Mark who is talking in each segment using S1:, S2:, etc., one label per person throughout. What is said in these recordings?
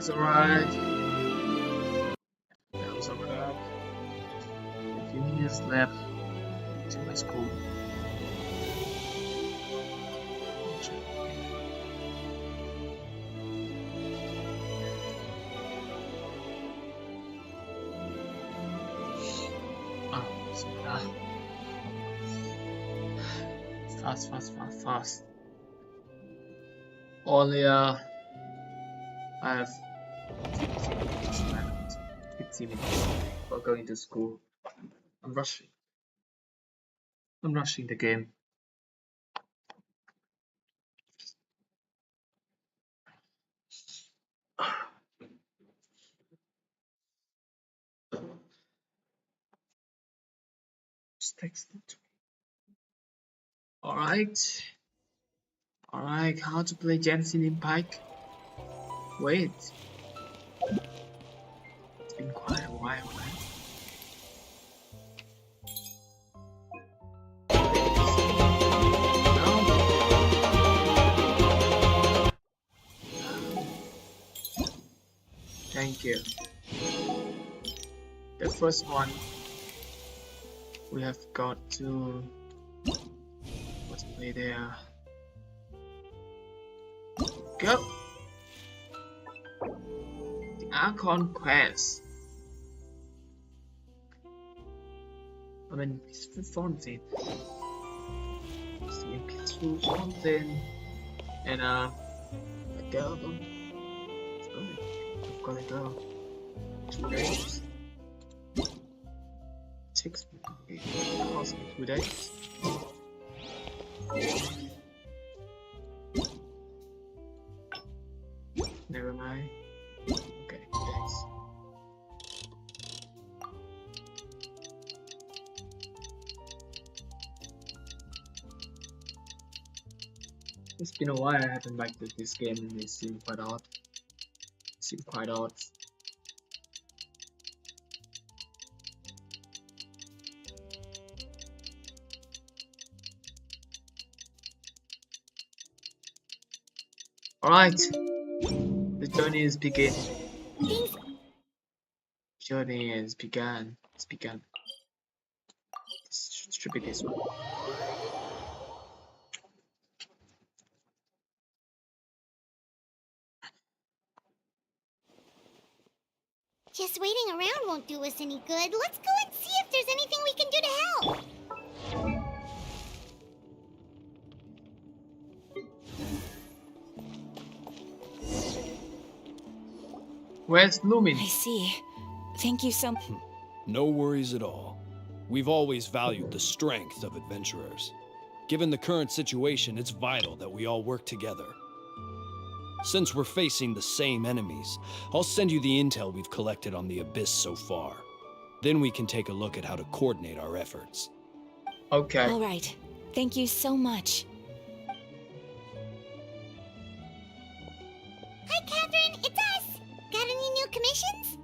S1: It's alright. That was alright. A few minutes left to my school. Oh, bismillah. Fast. Only I have 15 minutes for going to school. I'm rushing. I'm rushing the game. Just text it. Alright, how to play Genshin Impact? Wait, it's been quite a while, right? No? Thank you. The first one, we have got to, let's play there. Go! The Archon Quest. I mean, peaceful fountain. See, peaceful fountain. And a girl. I've got a girl. 2 days. 6 cost me 2 days. Never mind. Okay, thanks. It's been a while I haven't liked this game and it seems quite odd. Alright, the journey is beginning. Journey is begun. It's begun. This should be this one.
S2: Just waiting around won't do us any good. Let's go and see if there's anything we can do to help.
S1: Where's Lumin?
S3: I see. Thank you so much.
S4: No worries at all. We've always valued the strength of adventurers. Given the current situation, it's vital that we all work together. Since we're facing the same enemies, I'll send you the intel we've collected on the Abyss so far. Then we can take a look at how to coordinate our efforts.
S1: Okay.
S3: All right. Thank you so much.
S2: Hi, Catherine. It's us. Got any new commissions?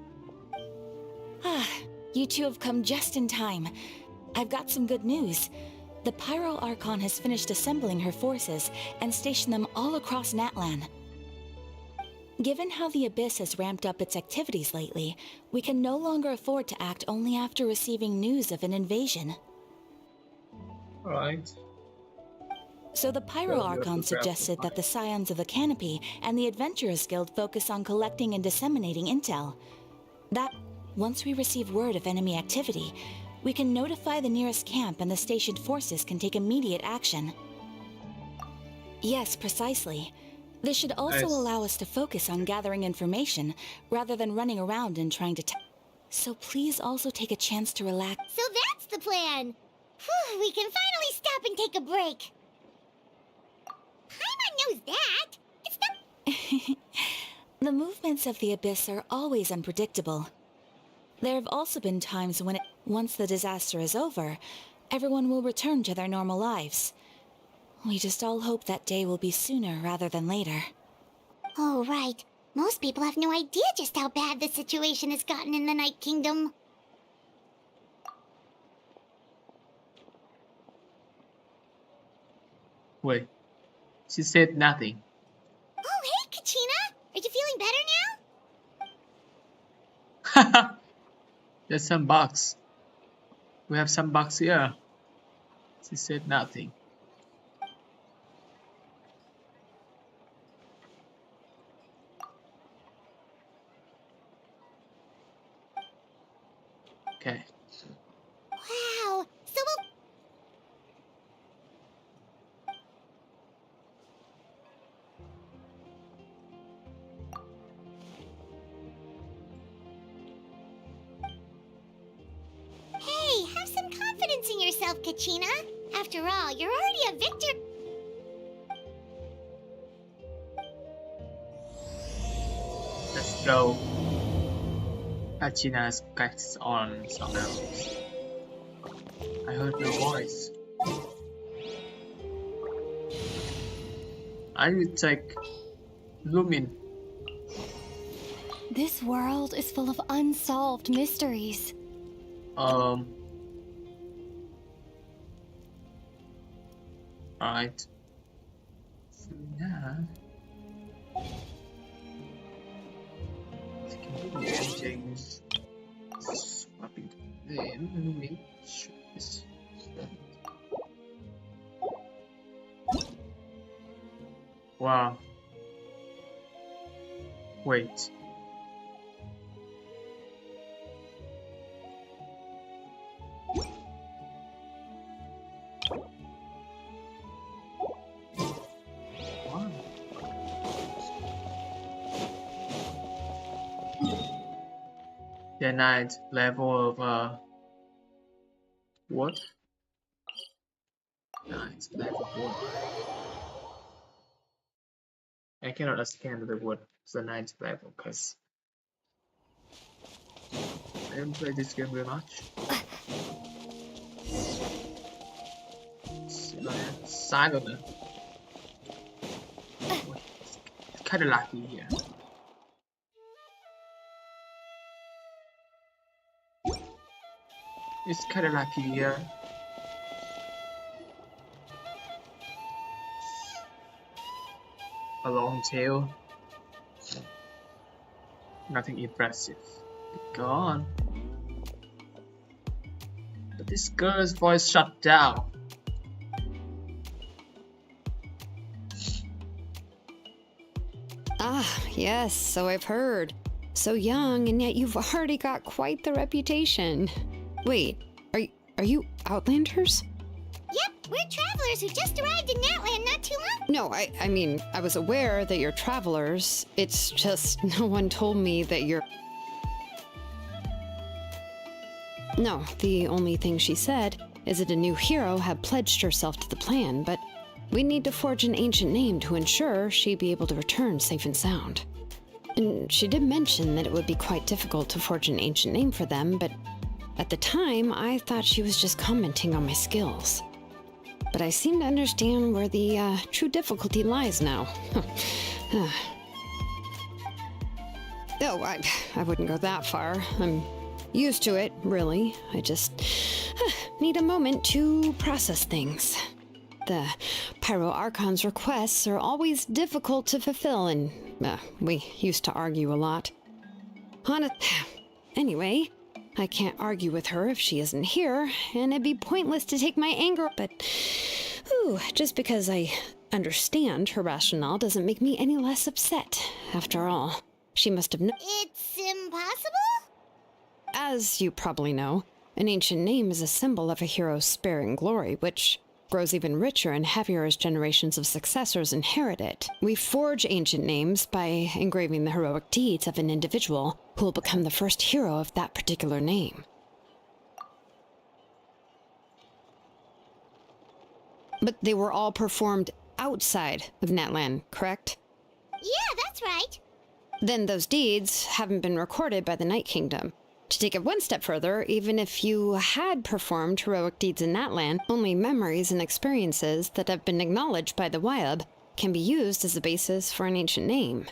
S3: Ah, you two have come just in time. I've got some good news. The Pyro Archon has finished assembling her forces and stationed them all across Natlan. Given how the Abyss has ramped up its activities lately, we can no longer afford to act only after receiving news of an invasion.
S1: Alright.
S3: So the Pyro
S1: Well, you have to
S3: Archon
S1: grab
S3: suggested
S1: the
S3: that the Scions of the Canopy and the Adventurers Guild focus on collecting and disseminating intel. That, once we receive word of enemy activity, we can notify the nearest camp and the stationed forces can take immediate action. Yes, precisely. This should also
S1: Nice.
S3: allow us to focus on gathering information rather than running around and trying to So please also take a chance to relax.
S2: So that's the plan. Whew, we can finally stop and take a break. Paimon knows that. It's not...
S3: The movements of the Abyss are always unpredictable. There have also been times when, once the disaster is over, everyone will return to their normal lives. We just all hope that day will be sooner rather than later.
S2: Oh, right. Most people have no idea just how bad the situation has gotten in the Night Kingdom.
S1: Wait. She said nothing.
S2: Oh, hey, Kachina! Are you feeling better now?
S1: There's some bugs. We have some bugs here. She said nothing. Okay.
S2: Wow. So we'll... Hey, have some confidence in yourself, Kachina. After all, you're already a victor.
S1: Let's go. Kachina's catches on someone else. I heard your voice. I will take Lumin.
S5: This world is full of unsolved mysteries.
S1: Right. So now can do things. Swapping then make sure this. Wow. Wait. Wow. The ninth level of what? Ninth level what? I cannot understand the word the ninth level because I haven't played this game very much. Silent. It's kind of lucky here. It's kind of lucky here. A long tail. Nothing impressive. Go on. But this girl's voice shut down.
S5: Ah, yes, so I've heard. So young, and yet you've already got quite the reputation. Wait, are you Outlanders?
S2: Yep, we're travelers who just arrived in Natland not too long.
S5: No, I mean, I was aware that you're travelers. It's just no one told me that you're... No, the only thing she said is that a new hero had pledged herself to the plan, but we need to forge an ancient name to ensure she'd be able to return safe and sound. And she did mention that it would be quite difficult to forge an ancient name for them, but at the time, I thought she was just commenting on my skills. But I seem to understand where the true difficulty lies now. Oh, I wouldn't go that far. I'm used to it, really. I just need a moment to process things. The Pyro Archon's requests are always difficult to fulfill, and we used to argue a lot. Anyway, I can't argue with her if she isn't here, and it'd be pointless to take my anger, but just because I understand her rationale doesn't make me any less upset. After all, she must have known.
S2: It's impossible?
S5: As you probably know, an ancient name is a symbol of a hero's sparing glory, which grows even richer and heavier as generations of successors inherit it. We forge ancient names by engraving the heroic deeds of an individual who will become the first hero of that particular name. But they were all performed outside of Natlan, correct?
S2: Yeah, that's right.
S5: Then those deeds haven't been recorded by the Night Kingdom. To take it one step further, even if you had performed heroic deeds in Natlan, only memories and experiences that have been acknowledged by the Wyab can be used as the basis for an ancient name.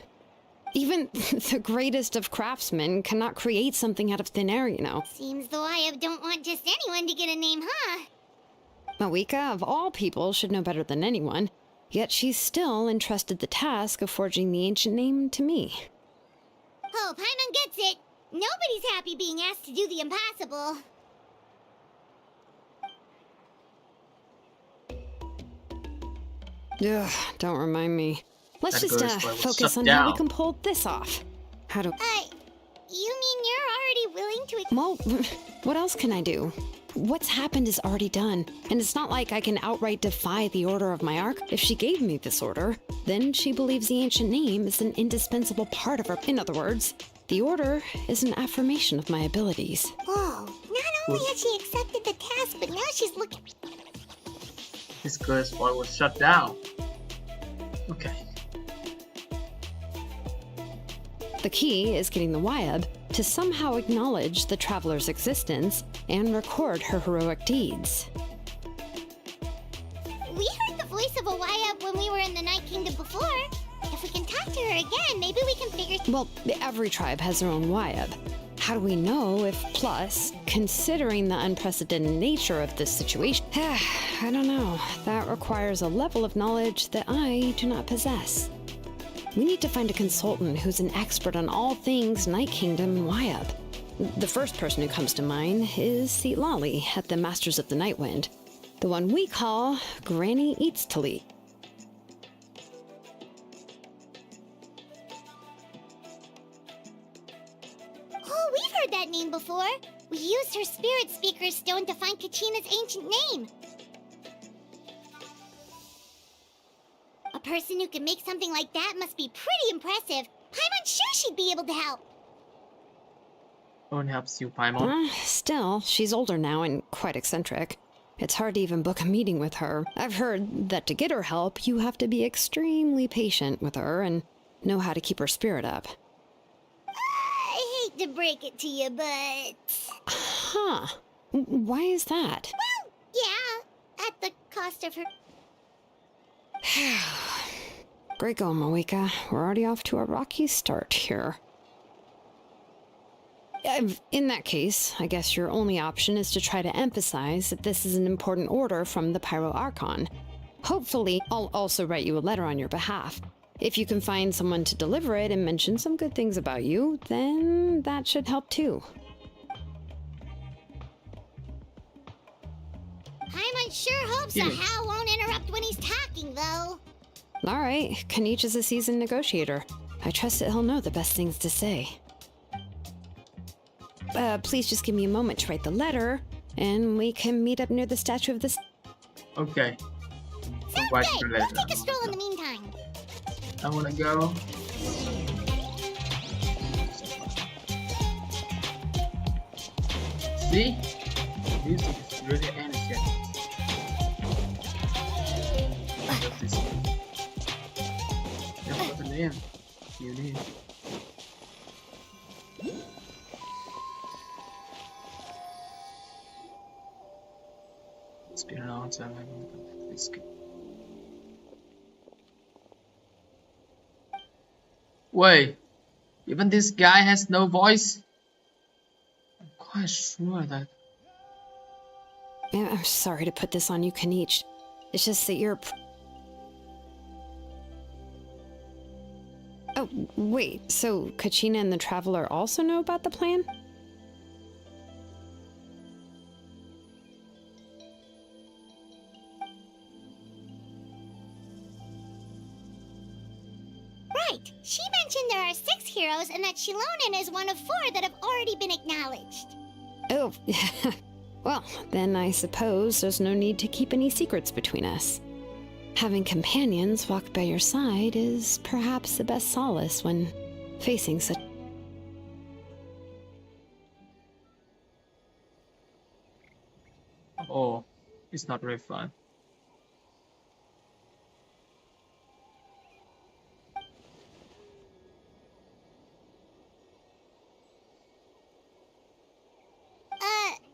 S5: Even the greatest of craftsmen cannot create something out of thin air, you know.
S2: Seems the Wyab don't want just anyone to get a name, huh?
S5: Mawika, of all people, should know better than anyone, yet she's still entrusted the task of forging the ancient name to me.
S2: Oh, Paimon gets it. Nobody's happy being asked to do the impossible.
S5: Ugh, don't remind me. Let's
S1: That
S5: just
S1: girl's boy was
S5: focus
S1: shut
S5: on how we
S1: down.
S5: can pull this off. How do...
S2: You mean you're already willing to...
S5: Well, what else can I do? What's happened is already done, and it's not like I can outright defy the order of my arc. If she gave me this order, then she believes the ancient name is an indispensable part of her. In other words, the order is an affirmation of my abilities.
S2: Whoa, not only has she accepted the task, but now she's looking...
S1: This girl's boy was shut down. Okay.
S5: The key is getting the Wyab to somehow acknowledge the traveler's existence and record her heroic deeds.
S2: We heard the voice of a Wyab when we were in the Night Kingdom before. If we can talk to her again, maybe we can figure...
S5: Well, every tribe has their own Wyab. How do we know if Plus, considering the unprecedented nature of this situation... I don't know. That requires a level of knowledge that I do not possess. We need to find a consultant who's an expert on all things Night Kingdom and Wyab. The first person who comes to mind is Seatlali at the Masters of the Nightwind, the one we call Granny Eats to Lead.
S2: Oh, we've heard that name before. We used her Spirit Speaker Stone to find Kachina's ancient name. A person who can make something like that must be pretty impressive. I'm sure she'd be able to help.
S1: No one helps you, Paimon.
S5: Still, she's older now and quite eccentric. It's hard to even book a meeting with her. I've heard that to get her help, you have to be extremely patient with her and know how to keep her spirit up.
S2: I hate to break it to you, but...
S5: Huh. Why is that?
S2: Well, yeah, at the cost of her...
S5: Great going, Moeka. We're already off to a rocky start here. In that case, I guess your only option is to try to emphasize that this is an important order from the Pyro Archon. Hopefully, I'll also write you a letter on your behalf. If you can find someone to deliver it and mention some good things about you, then that should help too.
S2: Paimon sure hopes
S1: Yeah.
S2: Hal won't interrupt when he's talking, though.
S5: All right, Kanich is a seasoned negotiator. I trust that he'll know the best things to say. Please just give me a moment to write the letter, and we can meet up near the statue of the...
S1: Okay.
S2: Sounds
S1: Watch
S2: good.
S1: the
S2: We'll
S1: letter.
S2: take a stroll in the meantime.
S1: I wanna go. See? Music is really energetic. What's this? Yeah, what's the name? You need. It's been a long time. I haven't completed this game. Wait, even this guy has no voice? I'm quite sure that...
S5: I'm sorry to put this on you, Kanich. It's just that you're... Oh, wait, so Kachina and the Traveler also know about the plan?
S2: Right. She mentioned there are 6 heroes and that Shilonen is one of 4 that have already been acknowledged.
S5: Oh, well, then I suppose there's no need to keep any secrets between us. Having companions walk by your side is perhaps the best solace when facing such...
S1: Oh, it's not very fun.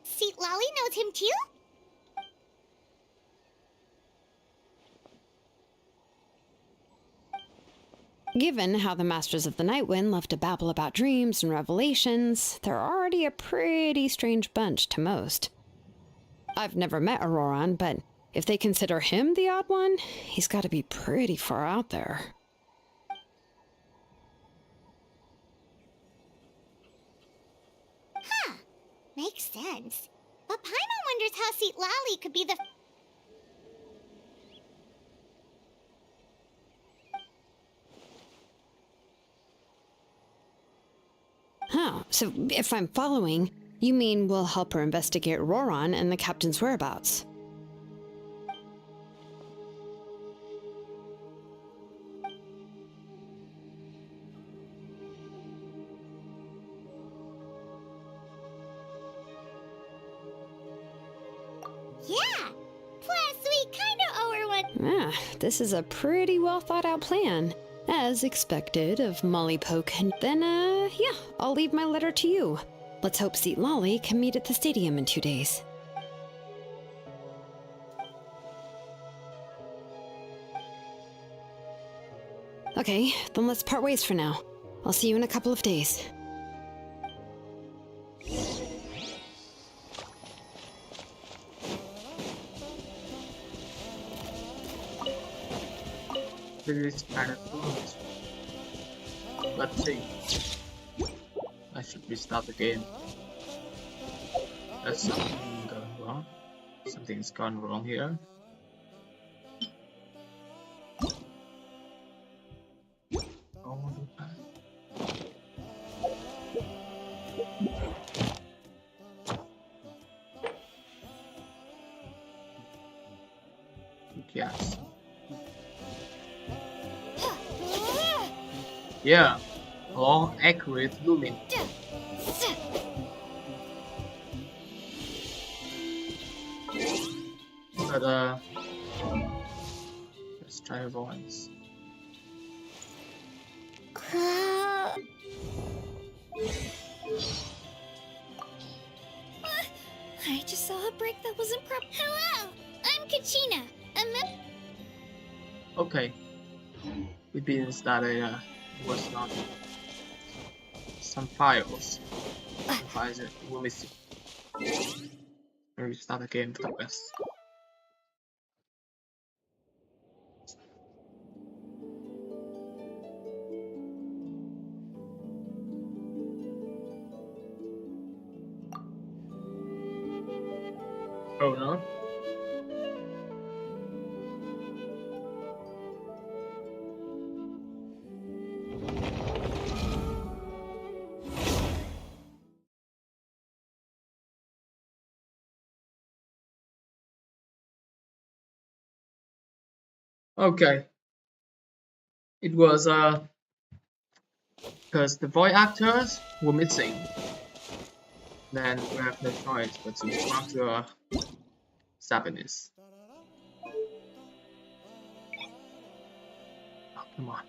S2: See, Lolly knows him too?
S5: Given how the Masters of the Nightwind love to babble about dreams and revelations, they're already a pretty strange bunch to most. I've never met Auroran, but if they consider him the odd one, he's got to be pretty far out there.
S2: makes sense. But Paimon wonders how Seat Lally could be the...
S5: Oh, so if I'm following, you mean we'll help her investigate Roron and the captain's whereabouts?
S2: Yeah! Plus, we kinda owe her one.
S5: Ah, this is a pretty well thought out plan. As expected of Molly Poke. Then, yeah, I'll leave my letter to you. Let's hope Seat Lolly can meet at the stadium in 2 days. Okay, then let's part ways for now. I'll see you in a couple of days.
S1: This is kind of foolish. Let's see. I should restart the game. There's something going wrong. Something's gone wrong here. Oh, yes. Yeah, all accurate movement. But let's try a voice.
S2: I just saw a break that wasn't proper. Hello, I'm Kachina.
S1: Okay, we didn't that was not some files. Files that were missing. Maybe start the game for the best. Oh no. Okay. It was because the voice actors were missing. Then we have no choice but to swap to Sabonis. Oh, come on.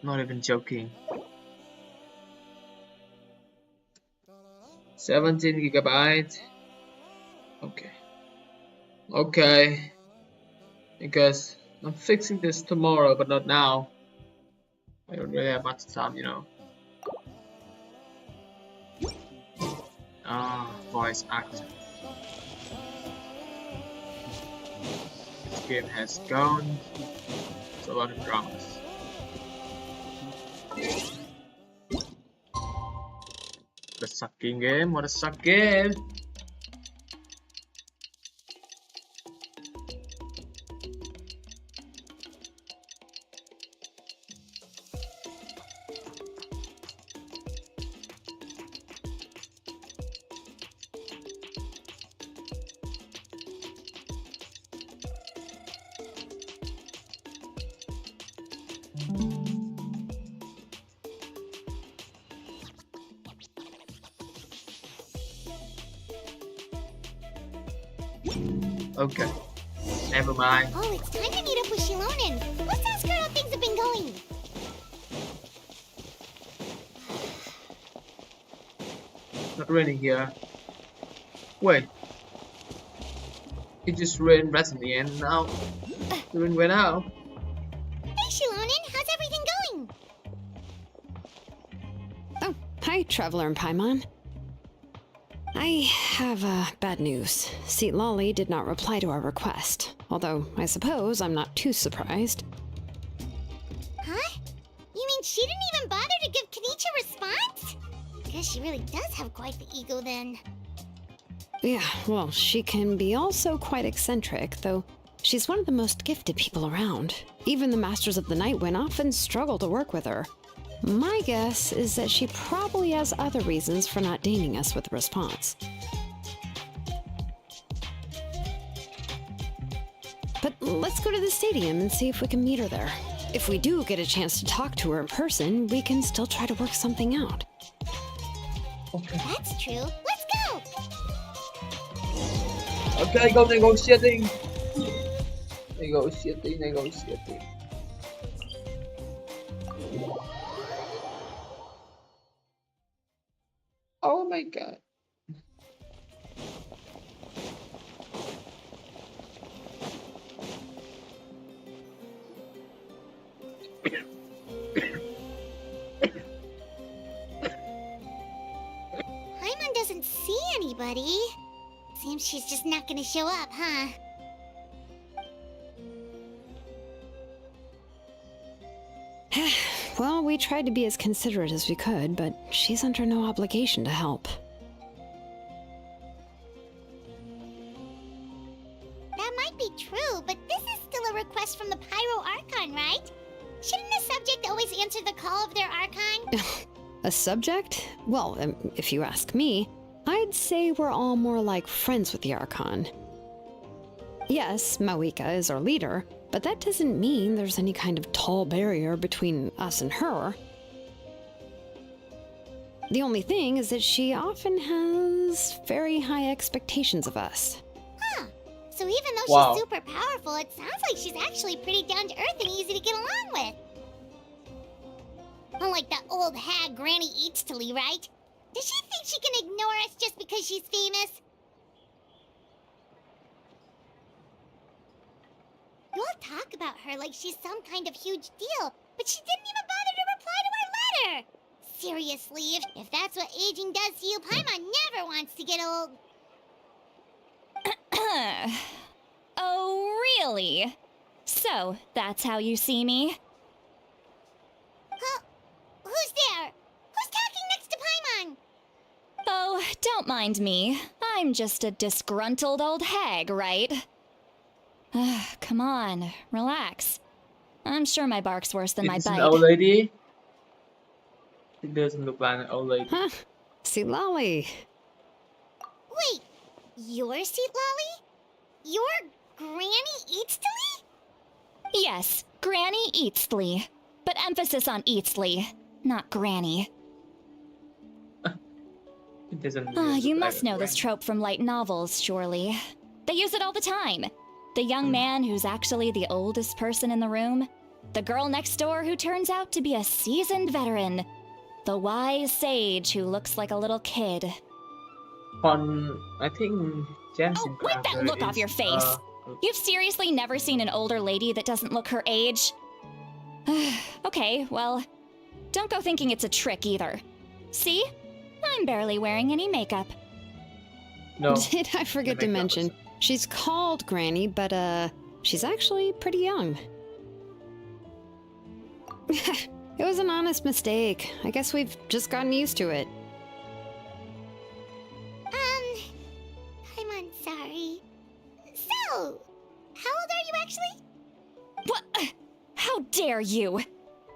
S1: Not even joking. 17 gigabytes. Okay. Okay. Because I'm fixing this tomorrow, but not now. I don't really have much time, you know. Voice actor. This game has gone. It's a lot of dramas. What a sucking game, what a suck game! Okay, never mind.
S2: Oh, it's time to meet up with Shilonen. Let's ask her how things have been going.
S1: Not raining here. Wait. It just rained recently and now the rain went out.
S2: Hey, Shilonen, how's everything going?
S5: Oh, hi, Traveler and Paimon. I have bad news. Seat Lolly did not reply to our request, although I suppose I'm not too surprised.
S2: Huh? You mean she didn't even bother to give Kenichi a response? guess she really does have quite the ego then.
S5: Yeah, well, she can be also quite eccentric, though she's one of the most gifted people around. Even the Masters of the Night Wind often struggle to work with her. My guess is that she probably has other reasons for not deigning us with a response. But let's go to the stadium and see if we can meet her there. If we do get a chance to talk to her in person, we can still try to work something out.
S1: Okay.
S2: That's true. Let's go!
S1: Okay, go negotiating. Negotiating. Oh my god.
S2: Paimon doesn't see anybody. Seems she's just not gonna show up, huh?
S5: Well, we tried to be as considerate as we could, but she's under no obligation to help.
S2: That might be true, but this is still a request from the Pyro Archon, right? Shouldn't a subject always answer the call of their Archon?
S5: A subject? Well, if you ask me, I'd say we're all more like friends with the Archon. Yes, Mawika is our leader, but that doesn't mean there's any kind of tall barrier between us and her. The only thing is that she often has very high expectations of us.
S2: Huh. So even though
S1: Wow.
S2: she's super powerful, it sounds like she's actually pretty down to earth and easy to get along with. Unlike that old hag Granny Eatstily, right? Does she think she can ignore us just because she's famous? You all talk about her like she's some kind of huge deal, but she didn't even bother to reply to our letter! Seriously, if that's what aging does to you, Paimon never wants to get old.
S3: Oh, really? So, that's how you see me?
S2: Huh? Who's there? Who's talking next to Paimon?
S3: Oh, don't mind me. I'm just a disgruntled old hag, right? Come on, relax. I'm sure my bark's worse than my
S1: It's an
S3: bite.
S1: old lady. It doesn't look like an old lady.
S5: Huh? See, Lolly.
S2: Wait, you're Seat Lolly? You're Granny Eatstily?
S3: Yes, Granny Eatsley. But emphasis on Eatsley, not Granny.
S1: It doesn't.
S3: You
S1: look
S3: must
S1: like
S3: know
S1: a
S3: this
S1: brand.
S3: trope from light novels, surely. They use it all the time. The young man who's actually the oldest person in the room. The girl next door who turns out to be a seasoned veteran. The wise sage who looks like a little kid.
S1: I think Jensen.
S3: Oh, wipe that look off your face. You've seriously never seen an older lady that doesn't look her age? Okay, well, don't go thinking it's a trick either. See? I'm barely wearing any makeup.
S1: No.
S5: Did I forget to
S1: makeup
S5: mention, she's called Granny, but she's actually pretty young. It was an honest mistake. I guess we've just gotten used to it.
S2: I'm sorry. So, how old are you actually?
S3: What? How dare you?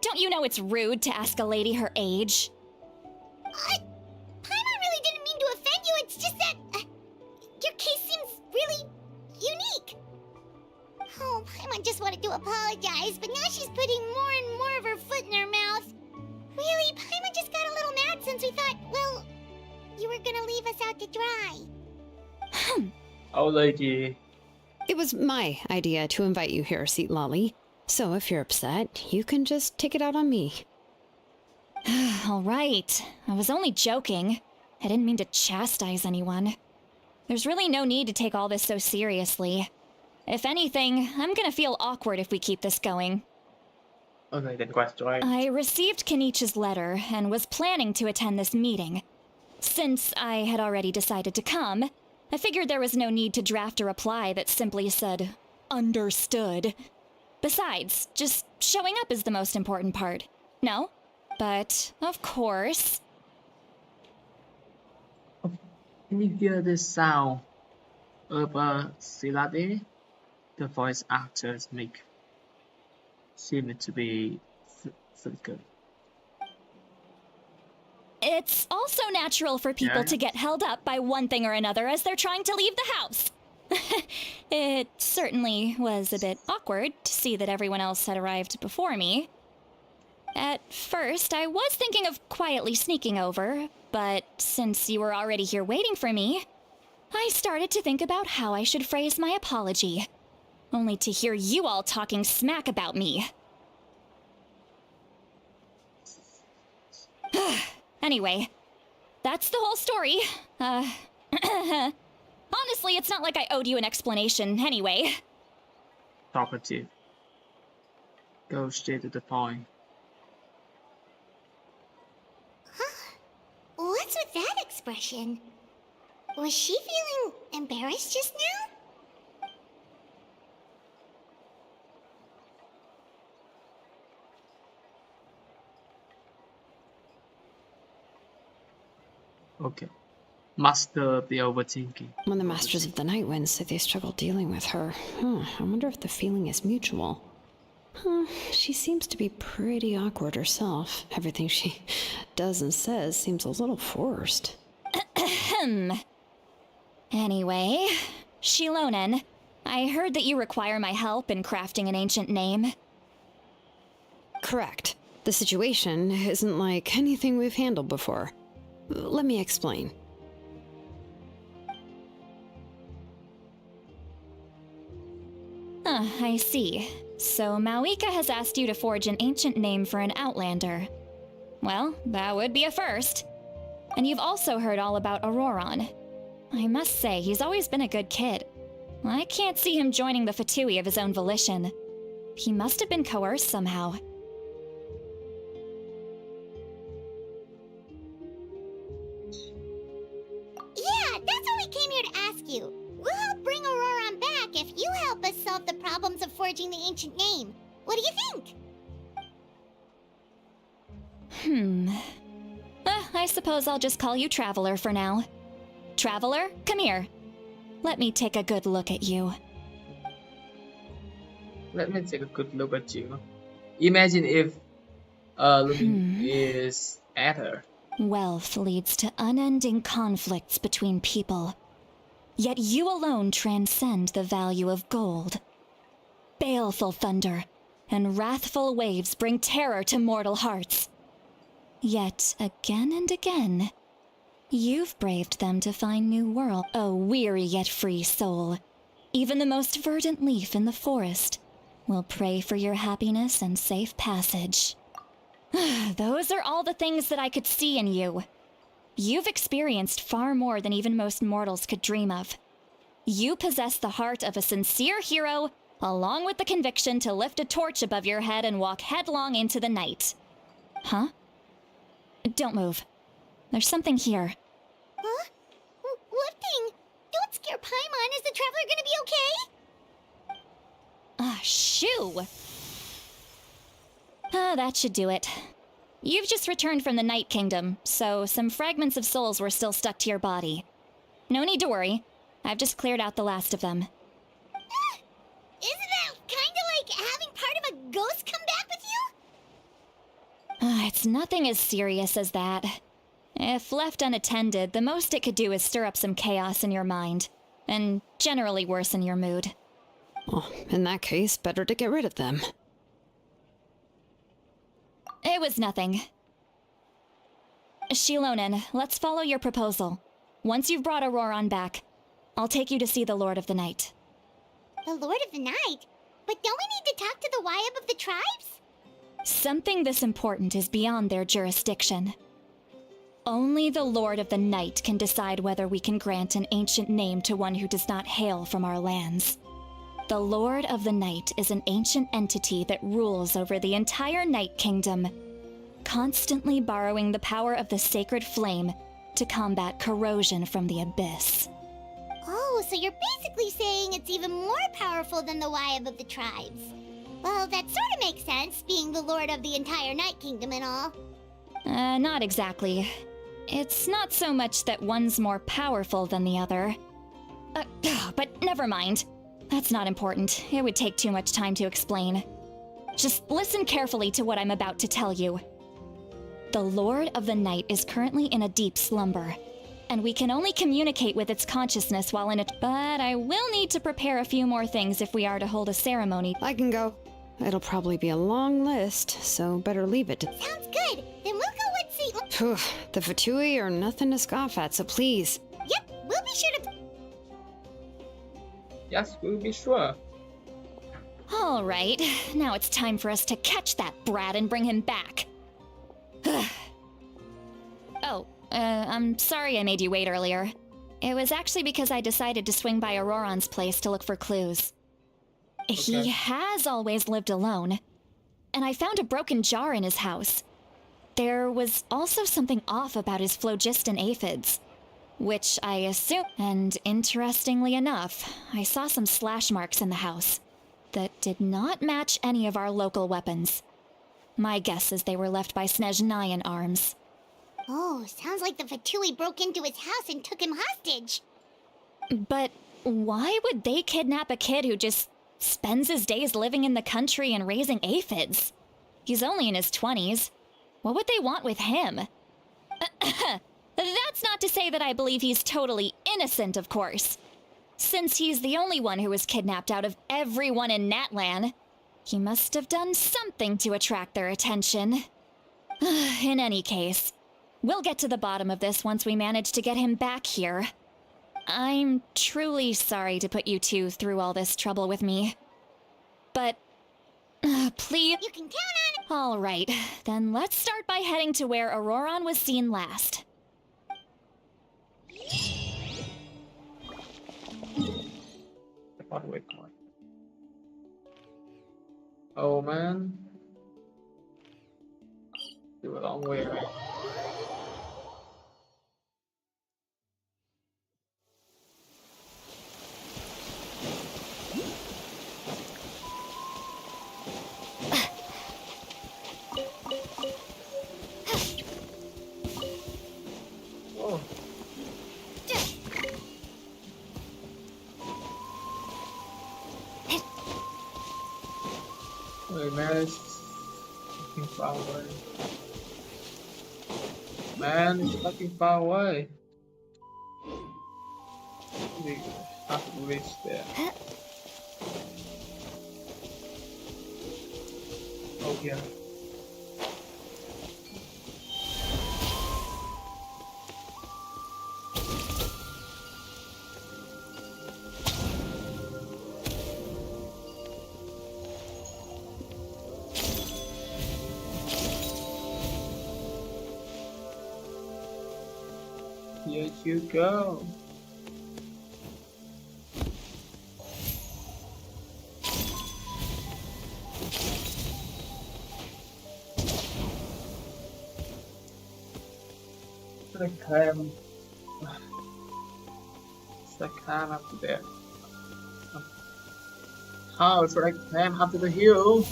S3: Don't you know it's rude to ask a lady her age?
S2: Paimon really didn't mean to offend you, it's just that your case seems really unique. Oh, Paimon just wanted to apologize, but now she's putting more and more of her foot in her mouth. Really, Paimon just got a little mad since we thought, well, you were gonna leave us out to dry.
S1: Old lady.
S5: It was my idea to invite you here, Seat Lolly. So if you're upset, you can just take it out on me.
S3: All right. I was only joking. I didn't mean to chastise anyone. There's really no need to take all this so seriously. If anything, I'm gonna feel awkward if we keep this going.
S1: Okay, then question.
S3: I received Kenichi's letter and was planning to attend this meeting. Since I had already decided to come, I figured there was no need to draft a reply that simply said, understood. Besides, just showing up is the most important part. No? But, of course...
S1: Can you hear the sound of a Silade? The voice actors make seem to be flicker.
S3: It's also natural for people to get held up by one thing or another as they're trying to leave the house. It certainly was a bit awkward to see that everyone else had arrived before me. At first, I was thinking of quietly sneaking over, but since you were already here waiting for me, I started to think about how I should phrase my apology, only to hear you all talking smack about me. Anyway, that's the whole story. Honestly, it's not like I owed you an explanation anyway.
S1: Talkative. Go straight to the point.
S2: What's with that expression? Was she feeling embarrassed just now?
S1: Okay. Master be overthinking.
S5: When the Masters of the Night Wind say they struggle dealing with her, I wonder if the feeling is mutual. She seems to be pretty awkward herself. Everything she does and says seems a little forced.
S3: Anyway, Shilonen, I heard that you require my help in crafting an ancient name.
S5: Correct. The situation isn't like anything we've handled before. Let me explain.
S3: I see. So Mawika has asked you to forge an ancient name for an Outlander. Well, that would be a first. And you've also heard all about Auroron. I must say, he's always been a good kid. I can't see him joining the Fatui of his own volition. He must have been coerced somehow.
S2: Yeah, that's what we came here to ask you. We'll help bring Auroron back if you help us solve the problems of forging the ancient name. What do you think?
S3: I suppose I'll just call you Traveler for now. Traveler, come here. Let me take a good look at you.
S1: Let me take a good look at you. Imagine if looking is at her.
S3: Wealth leads to unending conflicts between people. Yet you alone transcend the value of gold. Baleful thunder and wrathful waves bring terror to mortal hearts. Yet again and again, you've braved them to find new world. O weary yet free soul, even the most verdant leaf in the forest will pray for your happiness and safe passage. Those are all the things that I could see in you. You've experienced far more than even most mortals could dream of. You possess the heart of a sincere hero, along with the conviction to lift a torch above your head and walk headlong into the night. Huh? Don't move. There's something here.
S2: Huh? What thing? Don't scare Paimon. Is the Traveler gonna be okay?
S3: Shoo! That should do it. You've just returned from the Night Kingdom, so some fragments of souls were still stuck to your body. No need to worry. I've just cleared out the last of them.
S2: Isn't that kinda like having part of a ghost come back with you?
S3: It's nothing as serious as that. If left unattended, the most it could do is stir up some chaos in your mind, and generally worsen your mood.
S5: Well, in that case, better to get rid of them.
S3: It was nothing. Shilonen, let's follow your proposal. Once you've brought Auroron back, I'll take you to see the Lord of the Night.
S2: The Lord of the Night? But don't we need to talk to the Wyab of the tribes?
S3: Something this important is beyond their jurisdiction. Only the Lord of the Night can decide whether we can grant an ancient name to one who does not hail from our lands. The Lord of the Night is an ancient entity that rules over the entire Night Kingdom, constantly borrowing the power of the sacred flame to combat corrosion from the abyss.
S2: Oh, so you're basically saying it's even more powerful than the Wyab of the tribes. Well, that sort of makes sense, being the Lord of the entire Night Kingdom and all.
S3: Not exactly. It's not so much that one's more powerful than the other. But never mind. That's not important. It would take too much time to explain. Just listen carefully to what I'm about to tell you. The Lord of the Night is currently in a deep slumber, and we can only communicate with its consciousness while in it. But I will need to prepare a few more things if we are to hold a ceremony.
S5: I can go. It'll probably be a long list, so better leave it to...
S2: Sounds good. Then we'll go and see.
S5: Phew, the Fatui are nothing to scoff at, so please.
S2: Yep, we'll be sure to.
S1: Yes, we'll be sure.
S3: All right, now it's time for us to catch that brat and bring him back. I'm sorry I made you wait earlier. It was actually because I decided to swing by Auroron's place to look for clues.
S1: Okay.
S3: He has always lived alone, and I found a broken jar in his house. There was also something off about his phlogiston aphids, which I assume. And interestingly enough, I saw some slash marks in the house that did not match any of our local weapons. My guess is they were left by Snezhnayan arms.
S2: Oh, sounds like the Fatui broke into his house and took him hostage.
S3: But why would they kidnap a kid who just spends his days living in the country and raising aphids? He's only in his 20s. What would they want with him? That's not to say that I believe he's totally innocent, of course. Since he's the only one who was kidnapped out of everyone in Natlan, he must have done something to attract their attention. In any case, we'll get to the bottom of this once we manage to get him back here. I'm truly sorry to put you two through all this trouble with me. But, please...
S2: You can count on it.
S3: All right, then let's start by heading to where Auroron was seen last.
S1: Wait, come on. Oh man. Do a long way, right? Oh. Wait, man, it's fucking far away. Man, it's fucking far away. We have to reach there. Oh yeah. Here you go. Should I climb? Should I climb up to there? How should I climb up to the hill?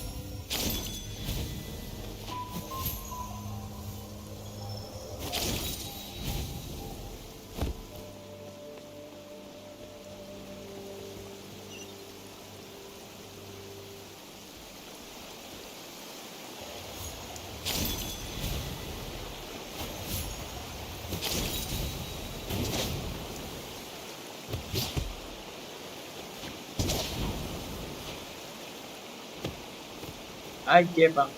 S1: I give up.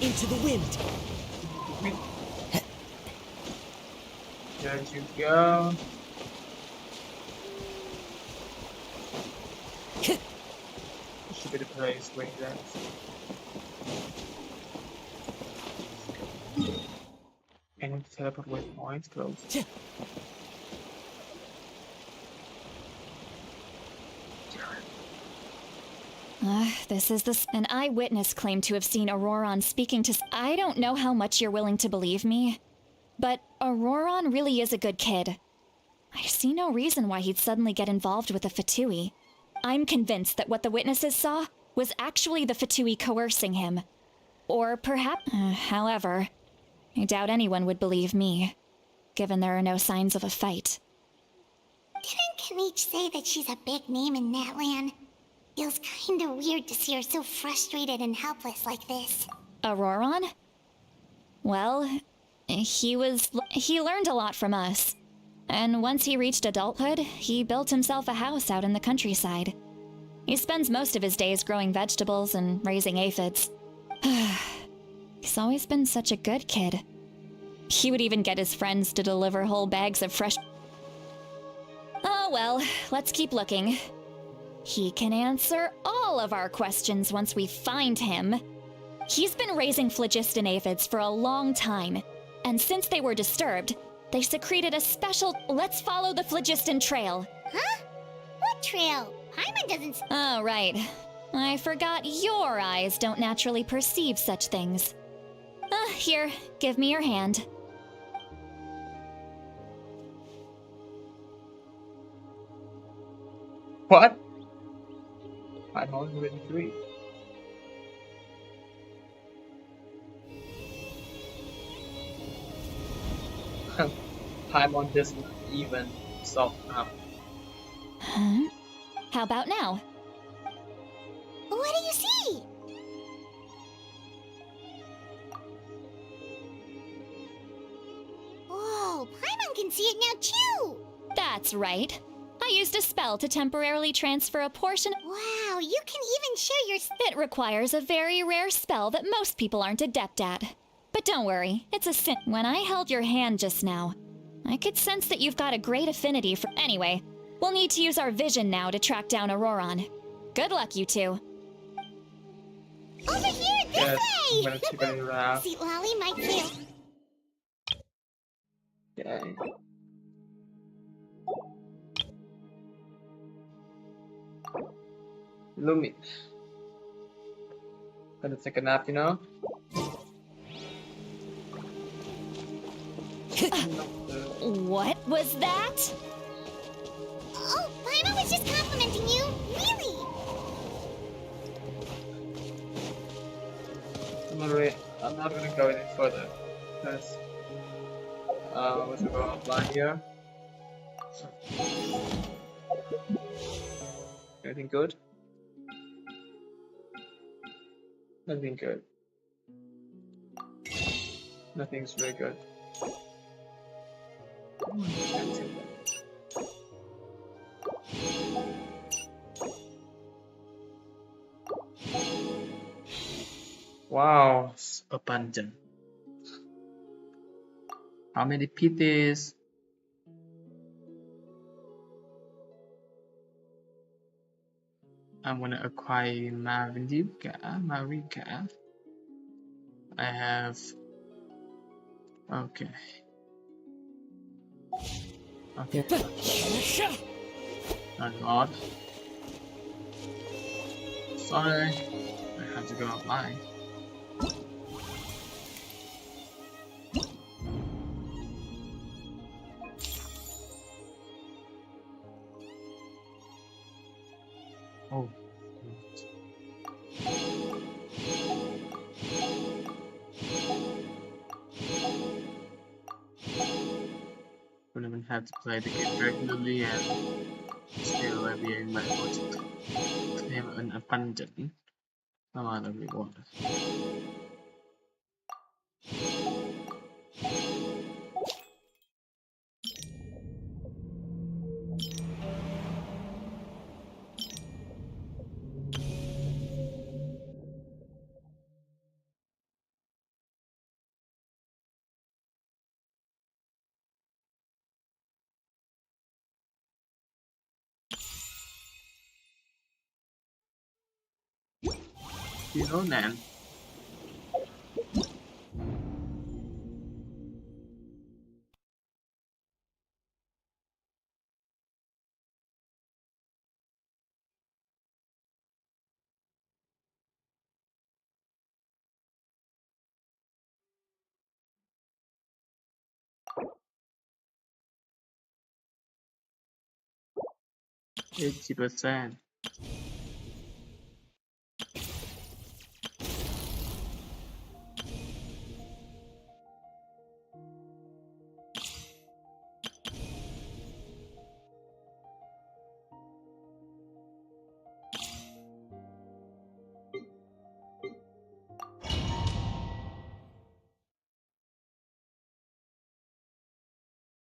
S6: Into the wind.
S1: There you go. This should be the place where that. Any teleport waypoints close.
S7: This is an eyewitness claimed to have seen Auroron speaking to. I don't know how much you're willing to believe me, but Auroron really is a good kid. I see no reason why he'd suddenly get involved with the Fatui. I'm convinced that what the witnesses saw was actually the Fatui coercing him. Or perhaps. However, I doubt anyone would believe me, given there are no signs of a fight.
S2: Didn't Kanich say that she's a big name in Natlan? Feels kinda weird to see her so frustrated and helpless like this.
S7: Auroron? Well, he learned a lot from us. And once he reached adulthood, he built himself a house out in the countryside. He spends most of his days growing vegetables and raising aphids. He's always been such a good kid. He would even get his friends to deliver whole bags of fresh... Oh well, let's keep looking. He can answer all of our questions once we find him. He's been raising phlogiston aphids for a long time, and since they were disturbed, they secreted a special... Let's follow the phlogiston trail.
S2: Huh? What trail? Paimon doesn't...
S7: Oh, right. I forgot your eyes don't naturally perceive such things. Here, give me your hand.
S1: What? I'm already free. Paimon doesn't even soften up.
S7: Huh? How about now?
S2: What do you see? Whoa, Paimon can see it now too!
S7: That's right. I used a spell to temporarily transfer a portion.
S2: Wow, you can even share your...
S7: It requires a very rare spell that most people aren't adept at. But don't worry, it's a sin. When I held your hand just now, I could sense that you've got a great affinity for... Anyway, we'll need to use our vision now to track down Auroron. Good luck, you two.
S2: Over here, this
S1: Yes, I'm
S2: way!
S1: gonna check it around.
S2: See, Lolly might feel...
S1: Okay. Lumi. Gonna take a nap, you know?
S7: What was that?
S2: Oh, Paimon was just complimenting you. Really?
S1: I'm not gonna go any further. Because let's go offline here. Anything good? Nothing good. Nothing's really good. Wow, it's abundant. How many PTs? I'm gonna acquire Marika. I have. Okay. Okay. A lot. Sorry, I have to go offline. Oh. Don't even have to play the game regularly and still levying my effort to claim an abundant amount of reward. You know, Nan. %.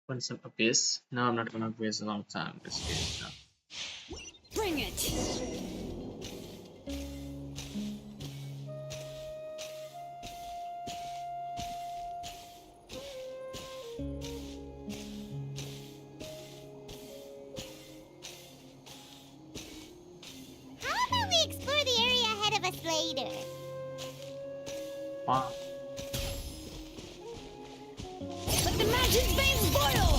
S1: Want some abyss? No, I'm not gonna waste a long time this game now.
S5: Bring it!
S2: How about we explore the area ahead of us later?
S1: Wow.
S5: Let the magic veins boil!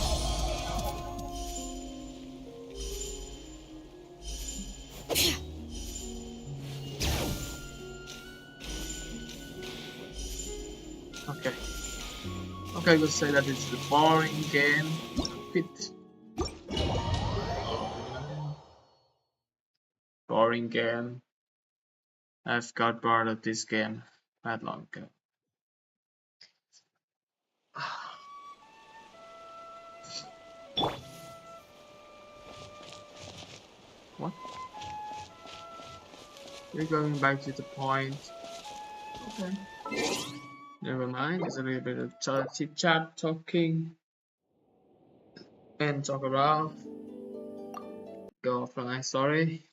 S1: Okay. Okay, let's say that it's the boring game. Bit boring game. I've got bored of this game that long ago. What? We're going back to the point. Okay. Never mind. It's a little bit of chit chat talking and talk around. Go offline. Sorry.